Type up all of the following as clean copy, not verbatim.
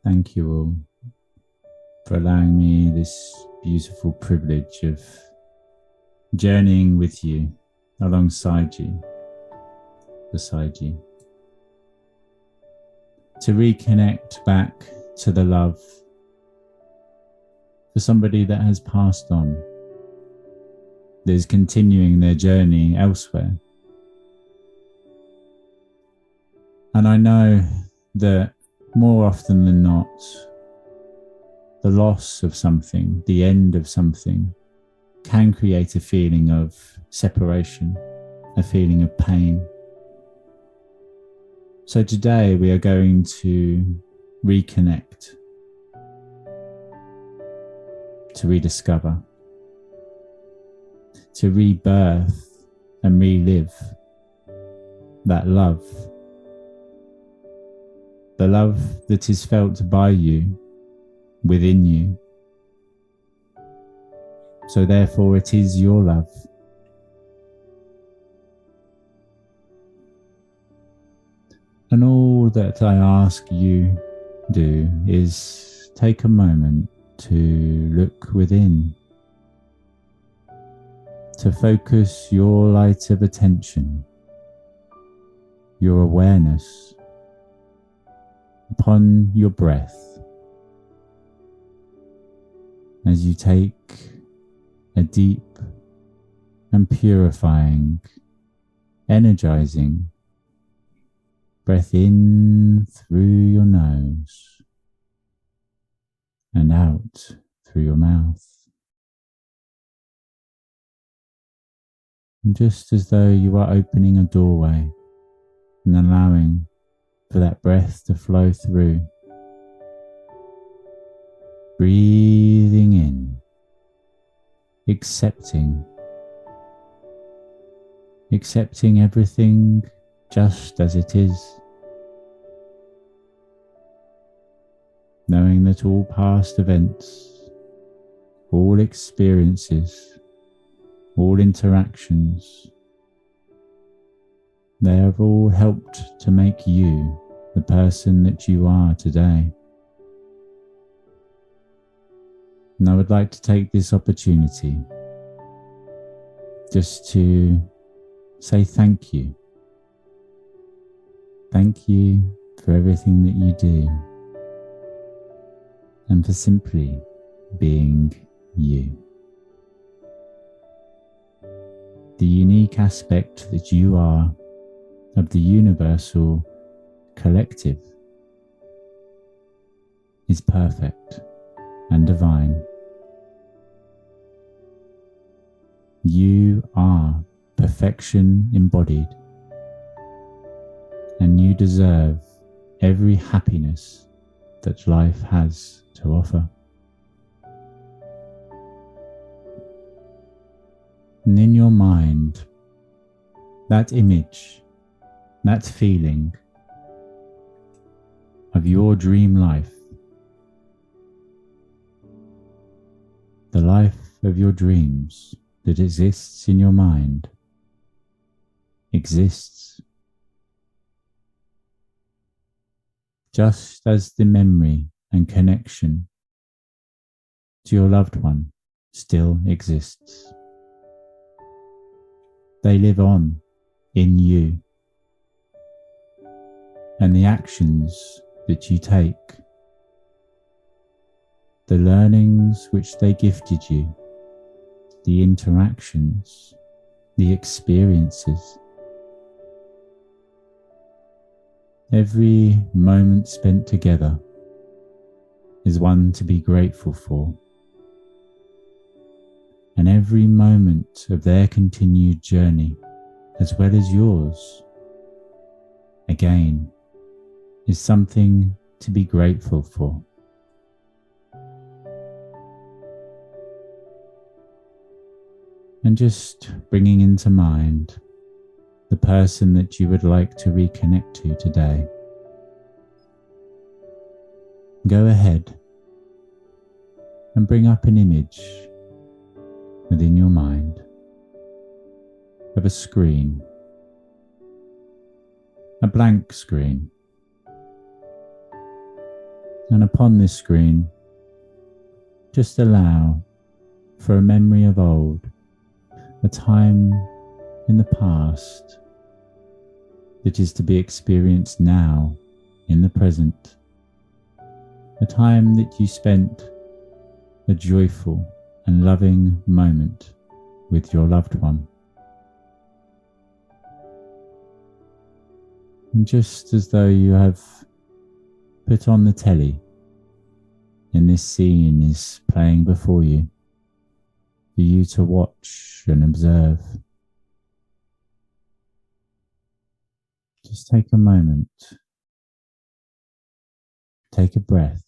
Thank you all for allowing me this beautiful privilege of journeying with you, alongside you, beside you, to reconnect back to the love for somebody that has passed on, that is continuing their journey elsewhere. And I know that more often than not, the loss of something, the end of something, can create a feeling of separation, a feeling of pain. So today we are going to reconnect, to rediscover, to rebirth and relive that love, the love that is felt by you, within you. So therefore it is your love. And all that I ask you do is take a moment to look within, to focus your light of attention, your awareness upon your breath as you take a deep and purifying, energizing breath in through your nose and out through your mouth. And just as though you are opening a doorway and allowing for that breath to flow through, breathing in, accepting everything just as it is, knowing that all past events, all experiences, all interactions, they have all helped to make you the person that you are today. And I would like to take this opportunity just to say thank you. Thank you for everything that you do and for simply being you. The unique aspect that you are of the universal collective is perfect and divine. You are perfection embodied, and you deserve every happiness that life has to offer. And in your mind, that image, that feeling of your dream life, the life of your dreams that exists in your mind, exists just as the memory and connection to your loved one still exists. They live on in you, and the actions that you take, the learnings which they gifted you, the interactions, the experiences, every moment spent together is one to be grateful for. And every moment of their continued journey, as well as yours, again, is something to be grateful for. And just bringing into mind the person that you would like to reconnect to today, go ahead and bring up an image within your mind of a screen, a blank screen, And upon this screen, just allow for a memory of old, a time in the past that is to be experienced now in the present, a time that you spent a joyful and loving moment with your loved one. And just as though you have put on the telly and this scene is playing before you for you to watch and observe, just take a moment, take a breath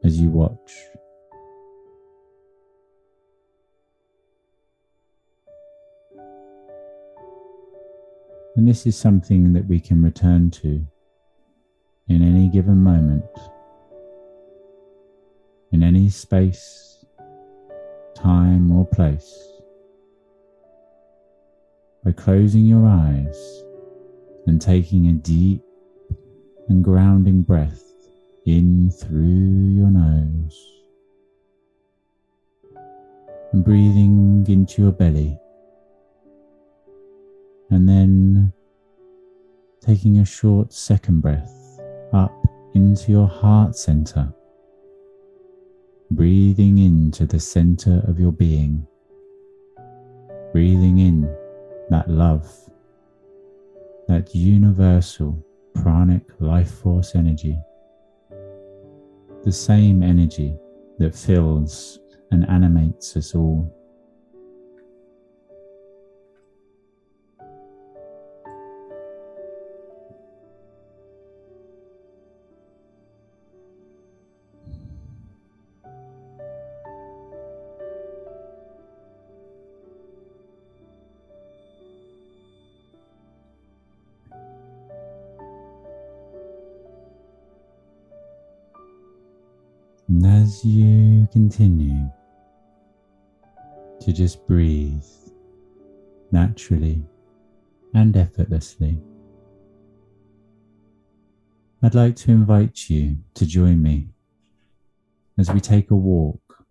as you watch. And this is something that we can return to in any given moment, in any space, time or place, by closing your eyes and taking a deep and grounding breath in through your nose and breathing into your belly, and then taking a short second breath up into your heart center, breathing into the center of your being, breathing in that love, that universal pranic life force energy, the same energy that fills and animates us all. And as you continue to just breathe naturally and effortlessly, I'd like to invite you to join me as we take a walk,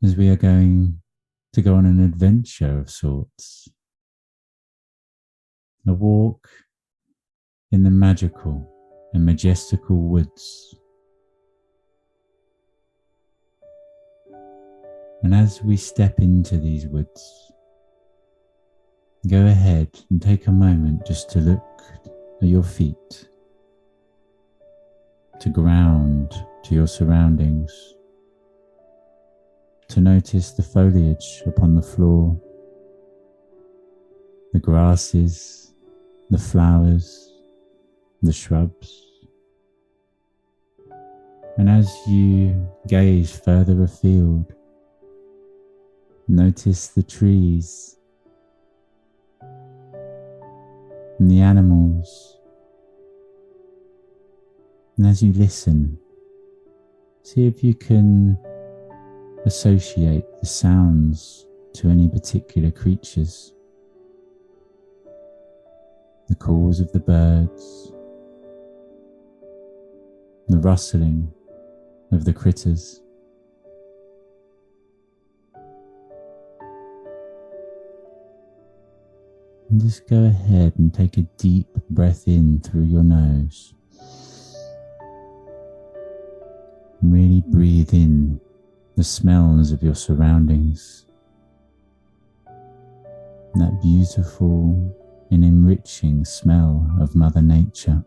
as we are going to go on an adventure of sorts, a walk in the magical and majestical woods. And as we step into these woods, go ahead and take a moment just to look at your feet, to ground to your surroundings, to notice the foliage upon the floor, the grasses, the flowers, the shrubs. And as you gaze further afield, notice the trees and the animals. And as you listen, see if you can associate the sounds to any particular creatures. The calls of the birds, the rustling of the critters. And just go ahead and take a deep breath in through your nose. And really breathe in the smells of your surroundings. That beautiful and enriching smell of Mother Nature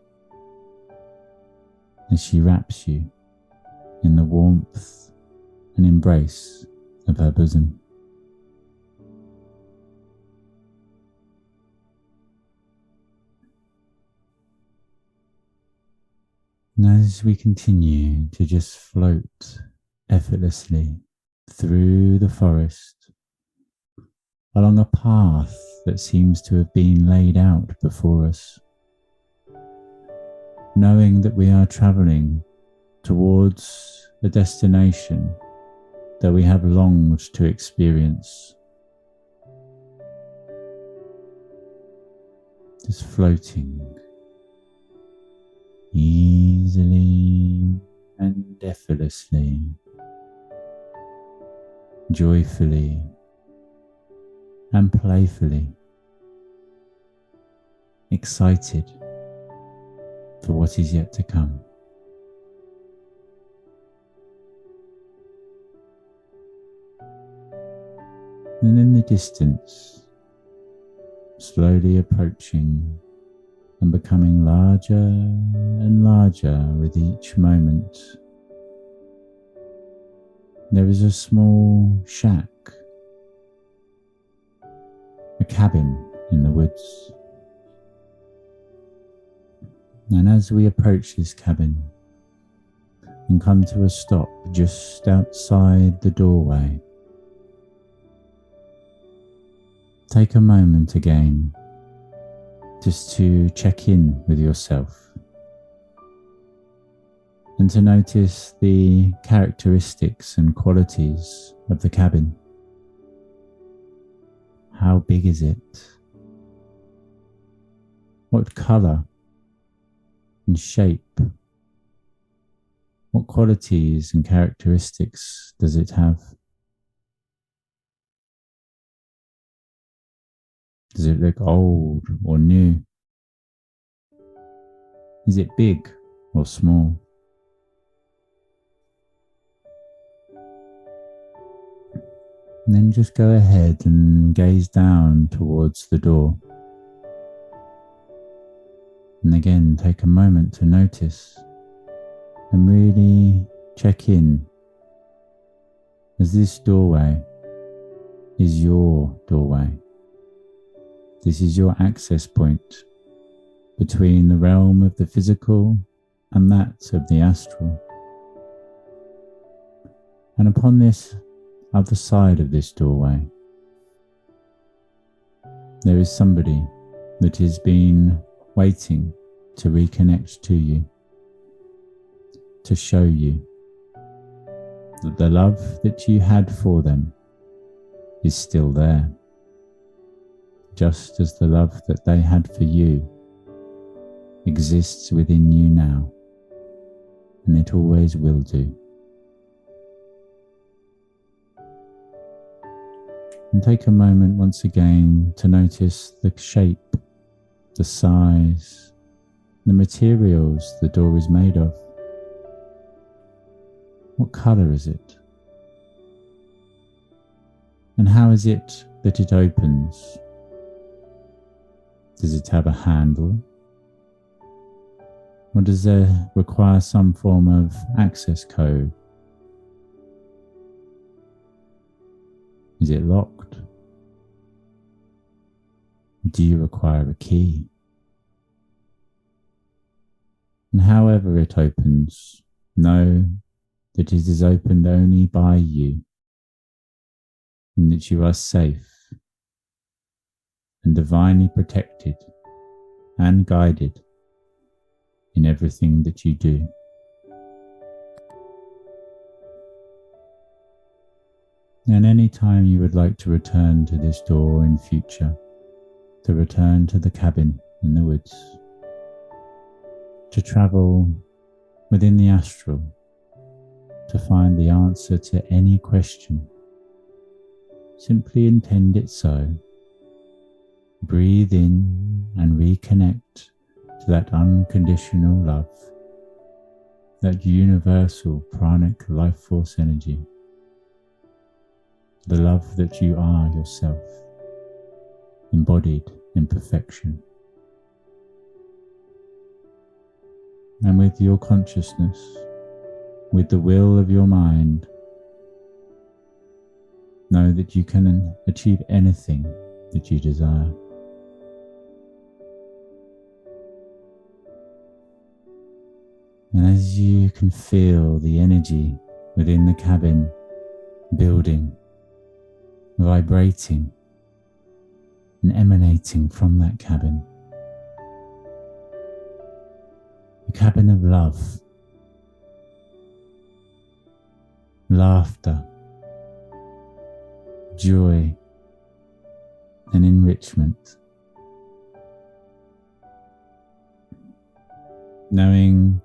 as she wraps you in the warmth and embrace of her bosom. And as we continue to just float effortlessly through the forest, along a path that seems to have been laid out before us, knowing that we are traveling towards a destination that we have longed to experience, just floating effortlessly, joyfully, and playfully, excited for what is yet to come. And in the distance, slowly approaching and becoming larger and larger with each moment, there is a small shack, a cabin in the woods. And as we approach this cabin and come to a stop just outside the doorway, take a moment again just to check in with yourself and to notice the characteristics and qualities of the cabin. How big is it? What colour and shape? What qualities and characteristics does it have? Does it look old or new? Is it big or small? And then just go ahead and gaze down towards the door. And again, take a moment to notice and really check in, as this doorway is your doorway. This is your access point between the realm of the physical and that of the astral. And upon this other side of this doorway, there is somebody that has been waiting to reconnect to you, to show you that the love that you had for them is still there, just as the love that they had for you exists within you now, and it always will do. And take a moment once again to notice the shape, the size, the materials the door is made of. What colour is it? And how is it that it opens? Does it have a handle? Or does there require some form of access code? Is it locked? Do you require a key? And however it opens, know that it is opened only by you, and that you are safe and divinely protected and guided in everything that you do. And any time you would like to return to this door in future, to return to the cabin in the woods, to travel within the astral, to find the answer to any question, simply intend it so. Breathe in and reconnect to that unconditional love, that universal pranic life force energy, the love that you are yourself, embodied in perfection. And with your consciousness, with the will of your mind, know that you can achieve anything that you desire. And as you can feel the energy within the cabin building, vibrating and emanating from that cabin, a cabin of love, laughter, joy, and enrichment. Knowing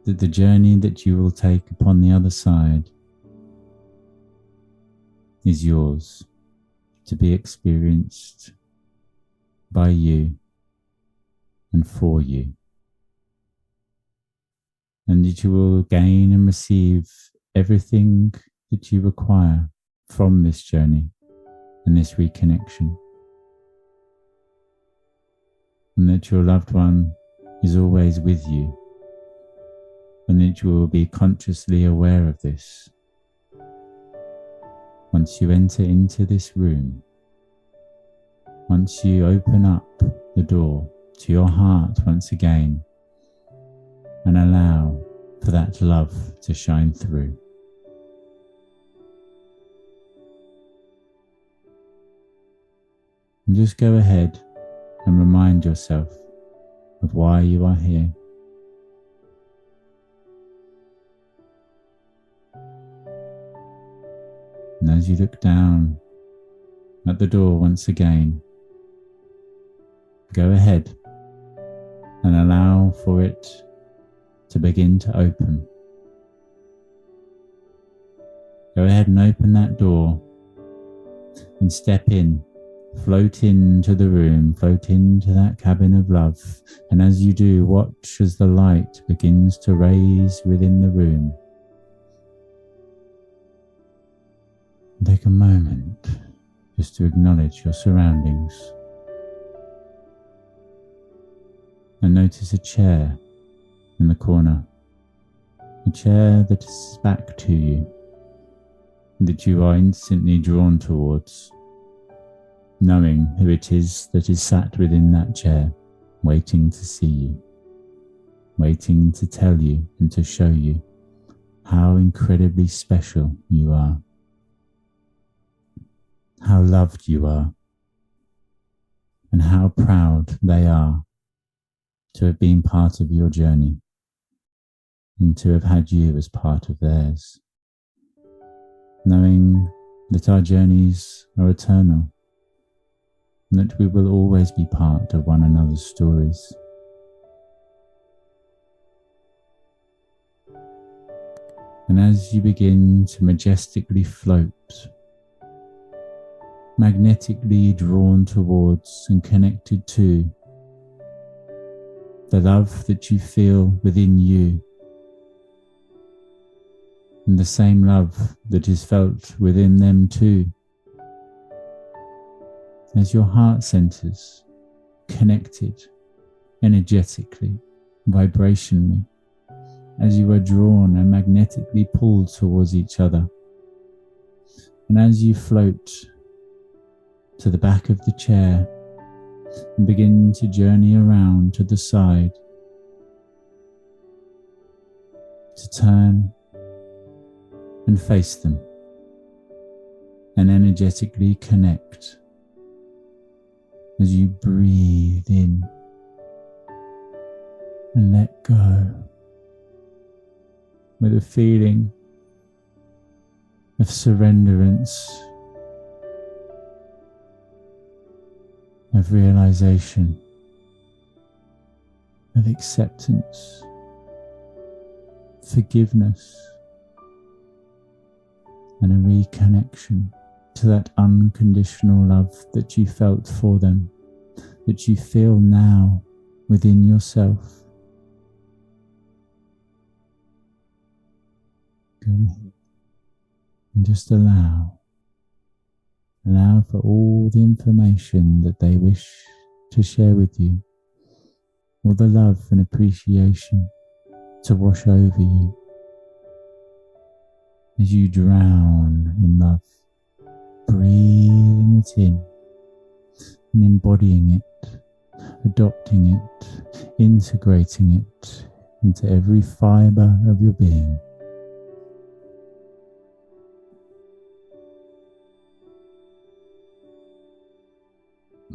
that the journey that you will take upon the other side is yours to be experienced by you and for you, and that you will gain and receive everything that you require from this journey and this reconnection, and that your loved one is always with you, and that you will be consciously aware of this once you enter into this room, once you open up the door to your heart once again and allow for that love to shine through. And just go ahead and remind yourself of why you are here. And as you look down at the door once again, go ahead and allow for it to begin to open. Go ahead and open that door and step in, float into the room, float into that cabin of love. And as you do, watch as the light begins to raise within the room. Take a moment just to acknowledge your surroundings. And notice a chair in the corner, a chair that is back to you, that you are instantly drawn towards, knowing who it is that is sat within that chair, waiting to see you, waiting to tell you and to show you how incredibly special you are, how loved you are, and how proud they are to have been part of your journey and to have had you as part of theirs, knowing that our journeys are eternal and that we will always be part of one another's stories. And as you begin to majestically float, magnetically drawn towards and connected to the love that you feel within you, and the same love that is felt within them too, as your heart centers connected energetically, vibrationally, as you are drawn and magnetically pulled towards each other. And as you float to the back of the chair and begin to journey around to the side, to turn and face them and energetically connect as you breathe in and let go with a feeling of surrenderance, of realization, of acceptance, forgiveness, and a reconnection to that unconditional love that you felt for them, that you feel now within yourself. Go ahead and just allow for all the information that they wish to share with you, all the love and appreciation to wash over you as you drown in love, breathing it in and embodying it, adopting it, integrating it into every fibre of your being.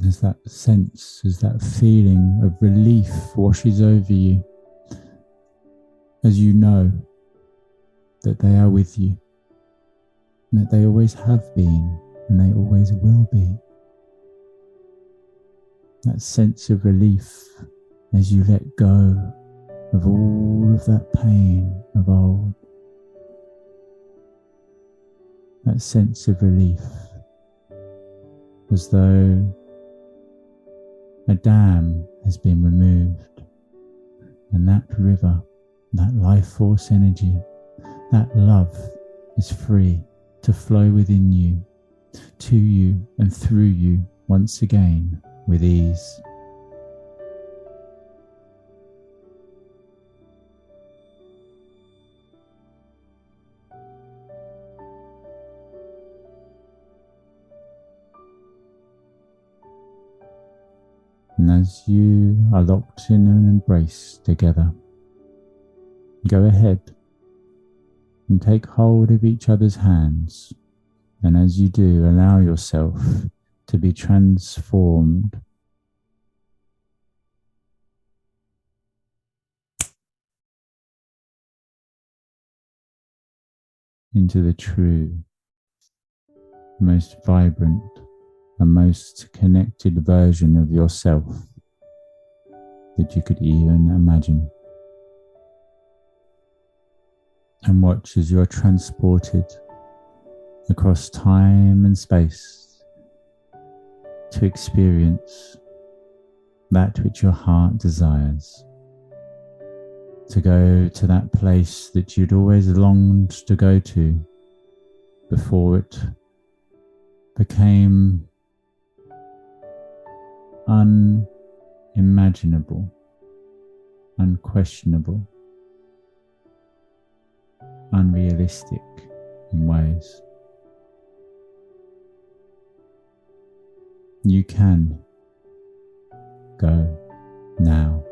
As that sense, as that feeling of relief washes over you, as you know that they are with you, and that they always have been, and they always will be. That sense of relief as you let go of all of that pain of old, that sense of relief, as though a dam has been removed and that river, that life force energy, that love is free to flow within you, to you and through you once again with ease. And as you are locked in an embrace together, go ahead and take hold of each other's hands. And as you do, allow yourself to be transformed into the true, most vibrant and most connected version of yourself that you could even imagine. And watch as you're transported across time and space to experience that which your heart desires, to go to that place that you'd always longed to go to before it became unimaginable, unquestionable, unrealistic in ways. You can go now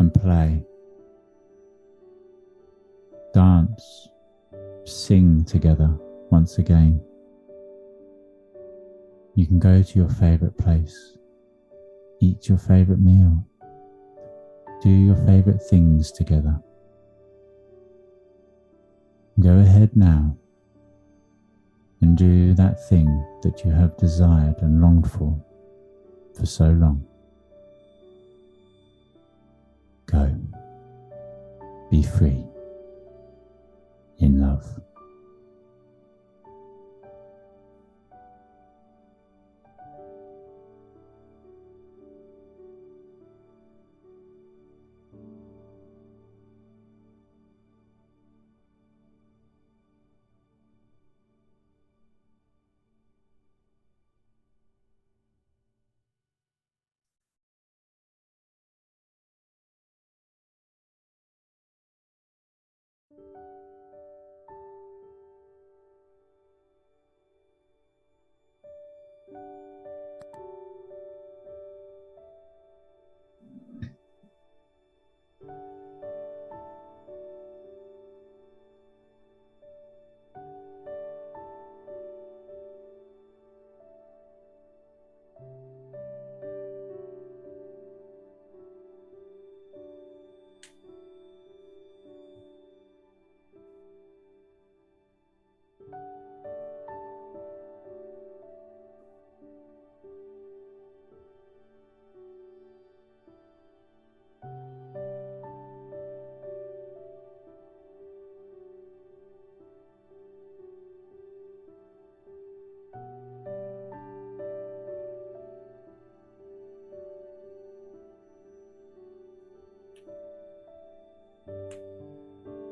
and play, dance, sing together once again. You can go to your favourite place, eat your favourite meal, do your favourite things together. Go ahead now and do that thing that you have desired and longed for so long. Go. Be free. In love.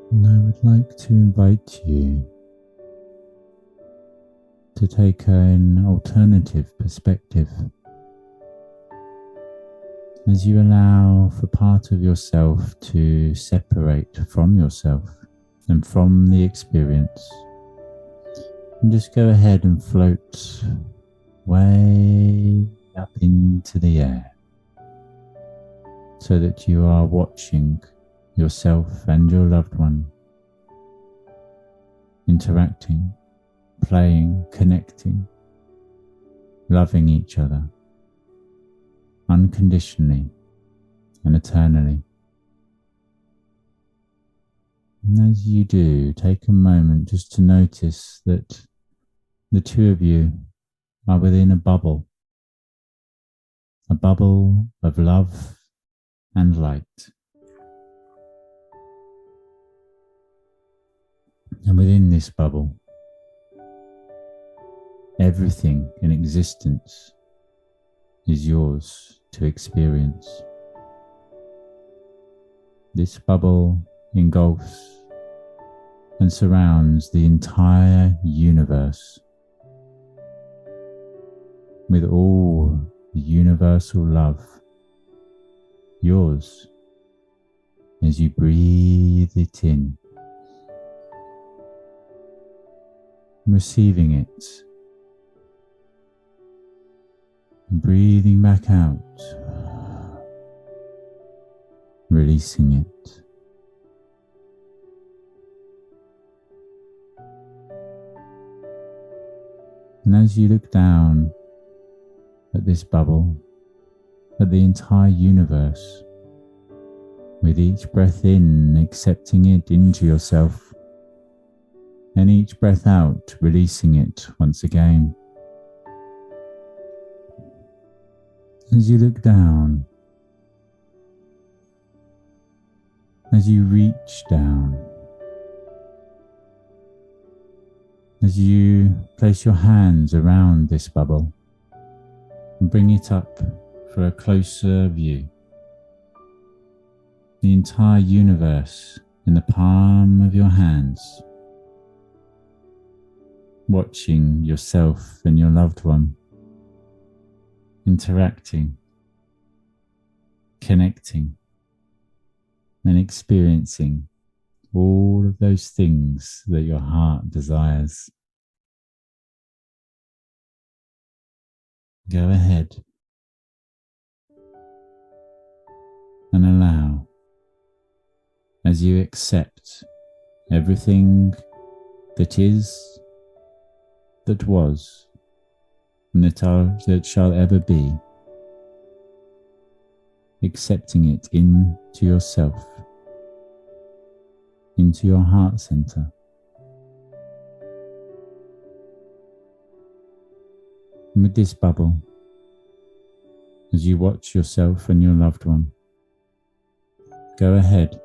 And I would like to invite you to take an alternative perspective as you allow for part of yourself to separate from yourself and from the experience, and just go ahead and float way up into the air so that you are watching yourself and your loved one interacting, playing, connecting, loving each other unconditionally and eternally. And as you do, take a moment just to notice that the two of you are within a bubble of love and light. And within this bubble, everything in existence is yours to experience. This bubble engulfs and surrounds the entire universe with all the universal love, yours, as you breathe it in, receiving it, and breathing back out, releasing it. And as you look down at this bubble, at the entire universe, with each breath in, accepting it into yourself, and each breath out, releasing it once again. As you look down, as you reach down, as you place your hands around this bubble and bring it up for a closer view, the entire universe in the palm of your hands, watching yourself and your loved one interacting, connecting, and experiencing all of those things that your heart desires. Go ahead and allow, as you accept everything that is, that was, and that shall ever be, accepting it into yourself, into your heart center. And with this bubble, as you watch yourself and your loved one, go ahead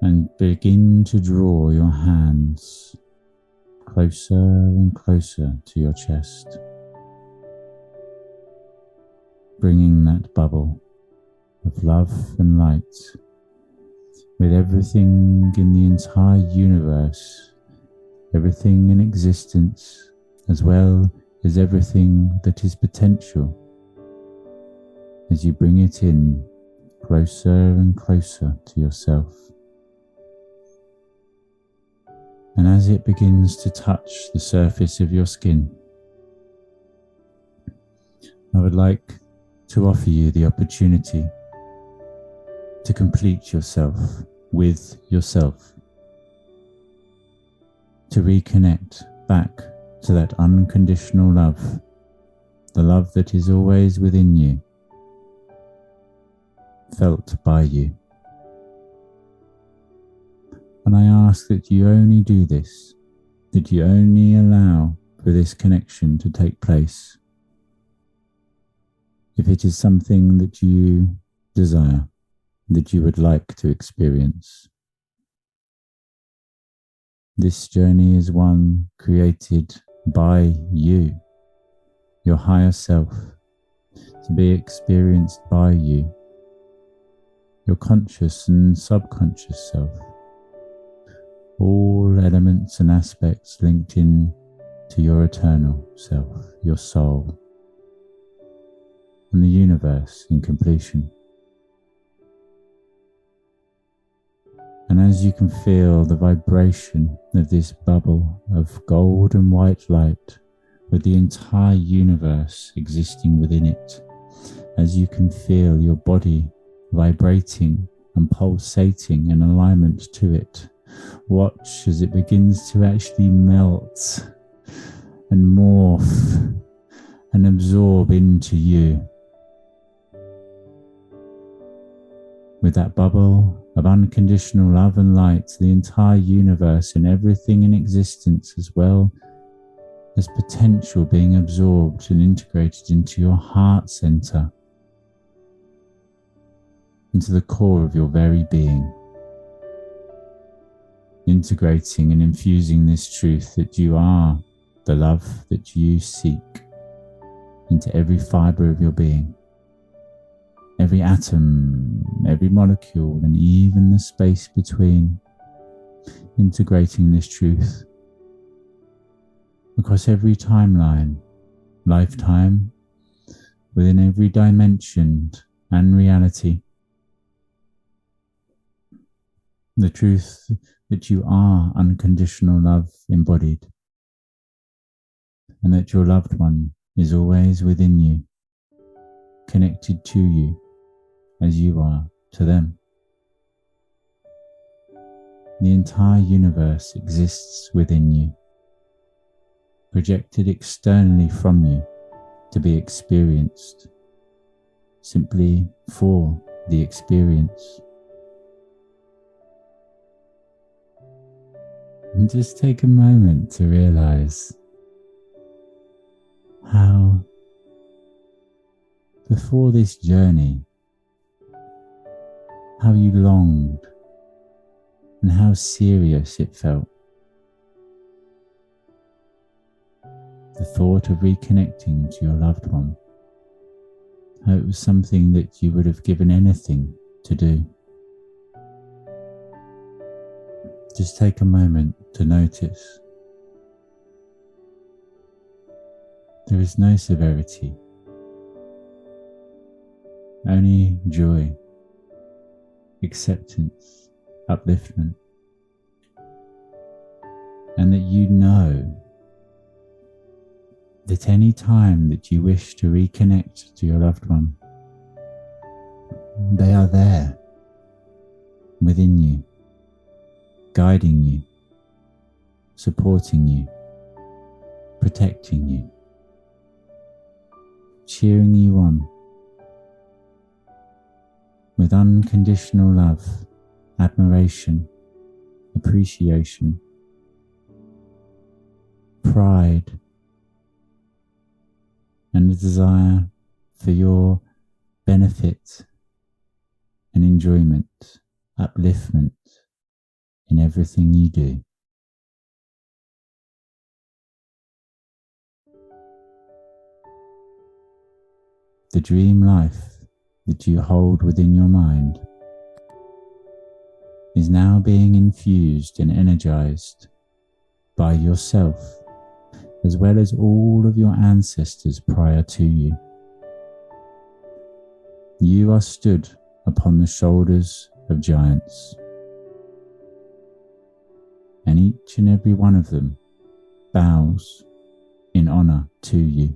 and begin to draw your hands closer and closer to your chest, bringing that bubble of love and light with everything in the entire universe, everything in existence, as well as everything that is potential, as you bring it in closer and closer to yourself. And as it begins to touch the surface of your skin, I would like to offer you the opportunity to complete yourself with yourself, to reconnect back to that unconditional love, the love that is always within you, felt by you. And I ask that you only do this, that you only allow for this connection to take place if it is something that you desire, that you would like to experience. This journey is one created by you, your higher self, to be experienced by you, your conscious and subconscious self, all elements and aspects linked in to your eternal self, your soul, and the universe in completion. And as you can feel the vibration of this bubble of gold and white light with the entire universe existing within it, as you can feel your body vibrating and pulsating in alignment to it, watch as it begins to actually melt and morph and absorb into you. With that bubble of unconditional love and light, the entire universe and everything in existence, as well as potential, being absorbed and integrated into your heart center. into the core of your very being, integrating and infusing this truth that you are the love that you seek into every fibre of your being, every atom, every molecule, and even the space between, integrating this truth across every timeline, lifetime, within every dimension and reality. The truth that you are unconditional love embodied, and that your loved one is always within you, connected to you as you are to them. The entire universe exists within you, projected externally from you to be experienced, simply for the experience. And just take a moment to realize how, before this journey, how you longed and how serious it felt. The thought of reconnecting to your loved one, how it was something that you would have given anything to do. Just take a moment to notice. There is no severity, only joy, acceptance, upliftment, and that you know that any time that you wish to reconnect to your loved one, they are there within you, guiding you, supporting you, protecting you, cheering you on with unconditional love, admiration, appreciation, pride, and a desire for your benefit and enjoyment, upliftment in everything you do. The dream life that you hold within your mind is now being infused and energized by yourself, as well as all of your ancestors prior to you. You are stood upon the shoulders of giants, and each and every one of them bows in honor to you.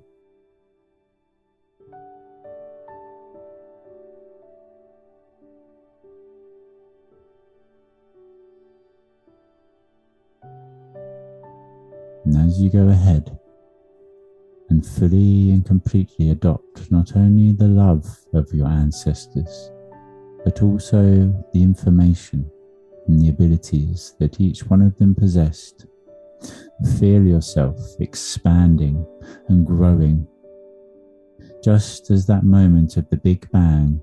And as you go ahead and fully and completely adopt not only the love of your ancestors, but also the information and the abilities that each one of them possessed, feel yourself expanding and growing, just as that moment of the Big Bang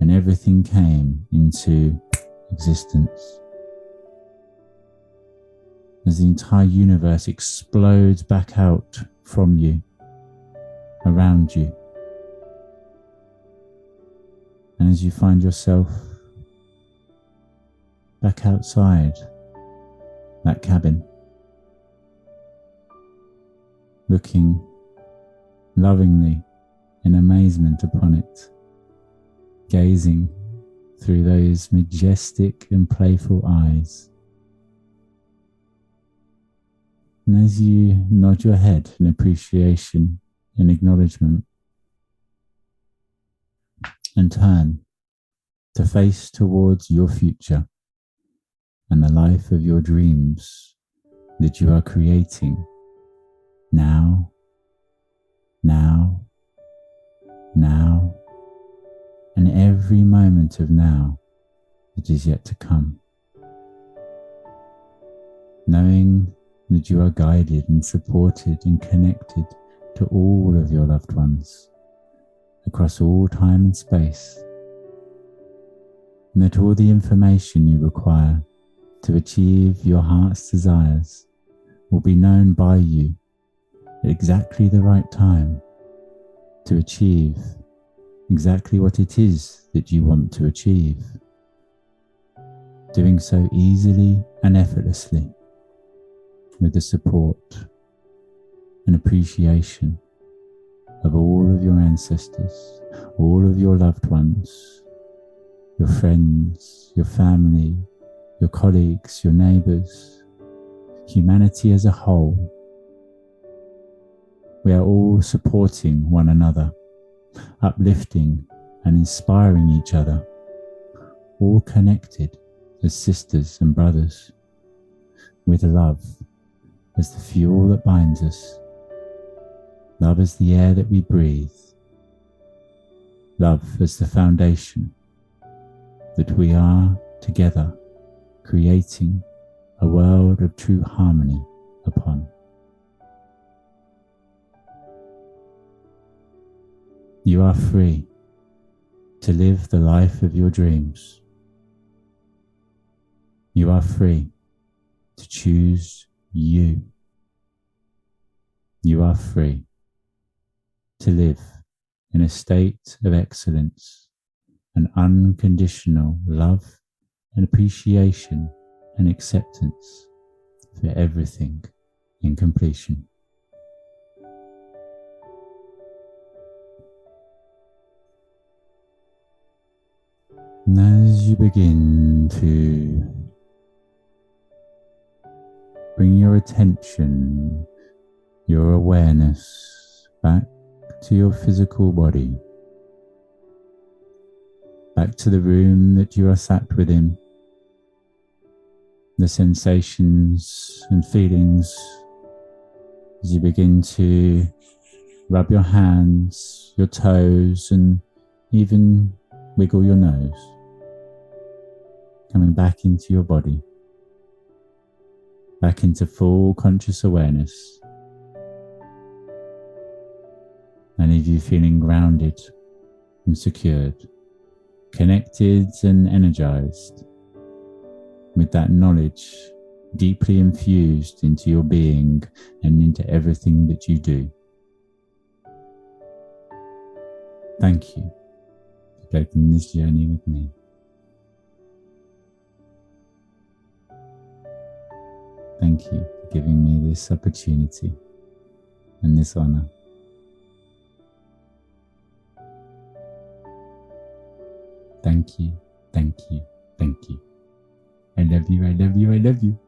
and everything came into existence. As the entire universe explodes back out from you, around you. And as you find yourself back outside that cabin, looking lovingly in amazement upon it, gazing through those majestic and playful eyes. And as you nod your head in appreciation and acknowledgement, and turn to face towards your future and the life of your dreams that you are creating now, and every moment of now that is yet to come. Knowing that you are guided and supported and connected to all of your loved ones across all time and space, and that all the information you require to achieve your heart's desires will be known by you at exactly the right time to achieve exactly what it is that you want to achieve, doing so easily and effortlessly with the support and appreciation of all of your ancestors, all of your loved ones, your friends, your family, your colleagues, your neighbours, humanity as a whole. We are all supporting one another, uplifting and inspiring each other, all connected as sisters and brothers, with love as the fuel that binds us, love as the air that we breathe, love as the foundation that we are together creating a world of true harmony upon. You are free to live the life of your dreams. You are free to choose you. You are free to live in a state of excellence and unconditional love and appreciation and acceptance for everything in completion. And as you begin to bring your attention, your awareness back to your physical body, back to the room that you are sat within, the sensations and feelings as you begin to rub your hands, your toes, and even wiggle your nose, coming back into your body, back into full conscious awareness. And of you feeling grounded and secured, connected and energized with that knowledge deeply infused into your being and into everything that you do. Thank you for taking this journey with me. Thank you for giving me this opportunity and this honor. Thank you, thank you, thank you. I love you, I love you, I love you.